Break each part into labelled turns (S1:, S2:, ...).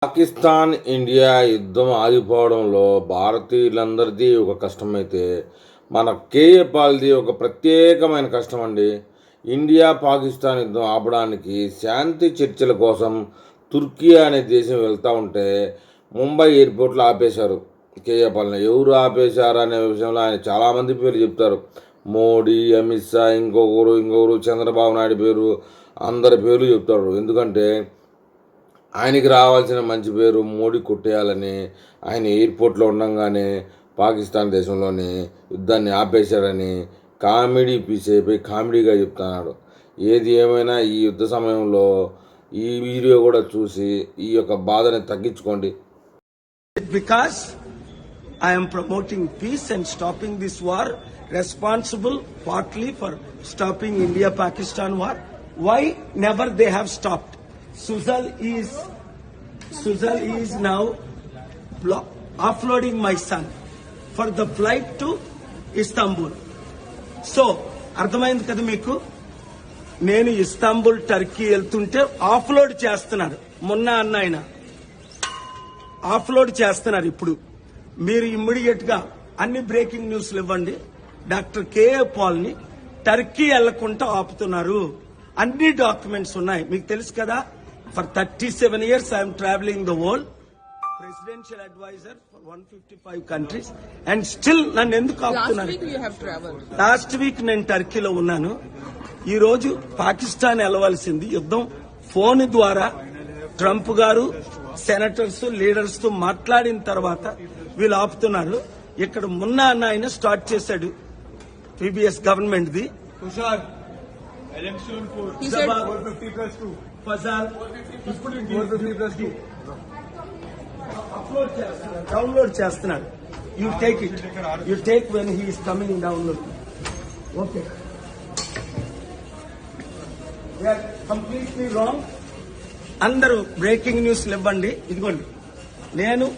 S1: Pakistan India యుద్ధం ఆగిపోవడంలో భారతీయులందరిది ఒక కష్టమైతే మన కేఏ పాల్ది ఒక ప్రత్యేకమైన కష్టం అండి. ఇండియా పాకిస్తాన్ యుద్ధం ఆపడానికి శాంతి చర్చల కోసం తుర్కీ అనే దేశం వెళ్తూ ఉంటే ముంబై ఎయిర్పోర్ట్లో ఆపేశారు కేఏ పాల్ని. ఎవరు ఆపేశారు అనే విషయంలో ఆయన చాలామంది పేరు చెప్తారు. మోడీ, అమిత్ షా, ఇంకొకరు చంద్రబాబు నాయుడు పేరు, అందరి పేర్లు చెప్తారు. ఎందుకంటే ఆయనకి రావాల్సిన మంచి పేరు మోడీ కొట్టేయాలని ఆయన ఎయిర్పోర్ట్లో ఉండగానే పాకిస్తాన్ దేశంలోని యుద్ధాన్ని ఆపేశాడని కామెడీ పీస్ అయిపోయి కామెడీగా చెప్తున్నాడు. ఏది ఏమైనా ఈ యుద్ధ సమయంలో ఈ వీడియో కూడా చూసి ఈ యొక్క బాధని తగ్గించుకోండి.
S2: Because I am promoting peace and stopping this war, responsible partly for stopping India-Pakistan war. Why never they have stopped? Suzal is now offloading my son for the flight to Istanbul. So, అర్థమైంది కదా మీకు? నేను Istanbul Turkey వెళ్తుంటే off-load చేస్తున్నారు. మొన్న అన్న ఆయన off-load చేస్తున్నారు. ఇప్పుడు మీరు ఇమ్మీడియట్ గా అన్ని బ్రేకింగ్ న్యూస్లు ఇవ్వండి. డాక్టర్ కేఏ పాల్ ని టర్కీ వెళ్లకుండా ఆపుతున్నారు. అన్ని డాక్యుమెంట్స్ ఉన్నాయి, మీకు తెలుసు కదా. For 37 years I am traveling the world, presidential advisor for 155 countries, and still నన్ను ఎందుకు ఆపుతున్నారు?
S3: Last week you have traveled.
S2: Last week నేను టర్కీలో ఉన్నాను. ఈ రోజు పాకిస్తాన్ వెళ్ళవలసింది యుద్ధం ఫోన్ ద్వారా ట్రంప్ గారు సెనేటర్స్ లీడర్స్ తో మాట్లాడిన తర్వాత వీళ్ళు ఆపుతున్నారు. ఇక్కడ మొన్న అన్న ఆయన స్టార్ట్ చేశాడు పీబీఎస్ గవర్నమెంట్ ది. డౌన్లోడ్ చేస్తున్నారు. You take it, you take when he is coming download. Okay, completely wrong. అందరూ బ్రేకింగ్ న్యూస్లు ఇవ్వండి. ఇదిగోండి, నేను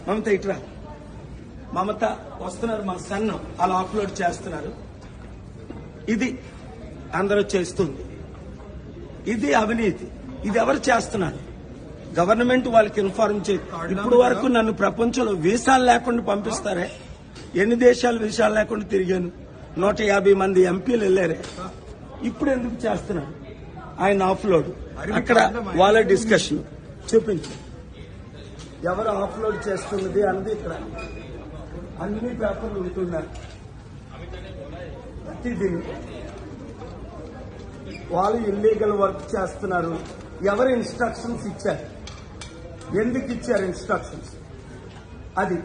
S2: మమత ఇట్రా, మమత వస్తున్నారు, మా సన్ అలా అప్లోడ్ చేస్తున్నారు. ఇది అందరూ చేస్తుంది. ఇది అవినీతి. ఇది ఎవరు చేస్తున్నారు? గవర్నమెంట్ వాళ్ళకి ఇన్ఫార్మ్ చేయ. ఇప్పుడు వరకు నన్ను ప్రపంచంలో వీసాలు లేకుండా పంపిస్తారే? ఎన్ని దేశాలు వీసాలు లేకుండా తిరిగాను? 150 మంది ఎంపీలు వెళ్ళారే. ఇప్పుడు ఎందుకు చేస్తున్నారు? ఆయన ఆఫ్లోడ్ అక్కడ వాళ్ళ డిస్కషన్ చూపించు. ఎవరు ఆఫ్లోడ్ చేస్తున్నది అన్నది ఇక్కడ అన్ని పేపర్లు ఉంటున్నారు. ప్రతిదీ వాళ్ళు ఇల్లీగల్ వర్క్ చేస్తున్నారు. ఎవరు ఇన్స్ట్రక్షన్స్ ఇచ్చారు? ఎందుకు ఇచ్చారు ఇన్స్ట్రక్షన్స్? అది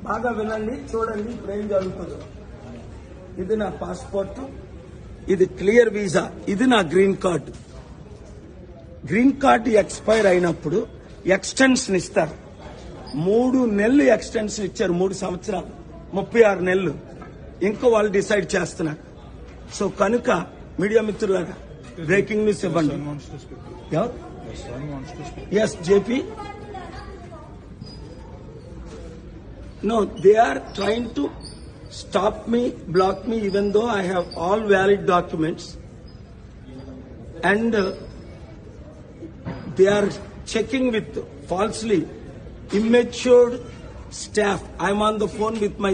S2: బాగా వినండి, చూడండి. ఇప్పుడు ఏం జరుగుతుందో. ఇది నా పాస్పోర్ట్, ఇది క్లియర్ వీసా, ఇది నా green card. Green card expire అయినప్పుడు ఎక్స్టెన్షన్ ఇస్తారు. 3 నెలలు ఎక్స్టెన్షన్ ఇచ్చారు. 3 సంవత్సరాలు, 36 నెలలు. ఇంకో వాళ్ళు డిసైడ్ చేస్తున్నారు. సో కనుక మీడియా మిత్రులారా బ్రేకింగ్ న్యూస్ ఇవ్వండి. ఎస్ జేపీ, no, they are trying to stop me, block me, even though I have all valid documents, and they are checking with falsely immature staff. I'm on the phone with my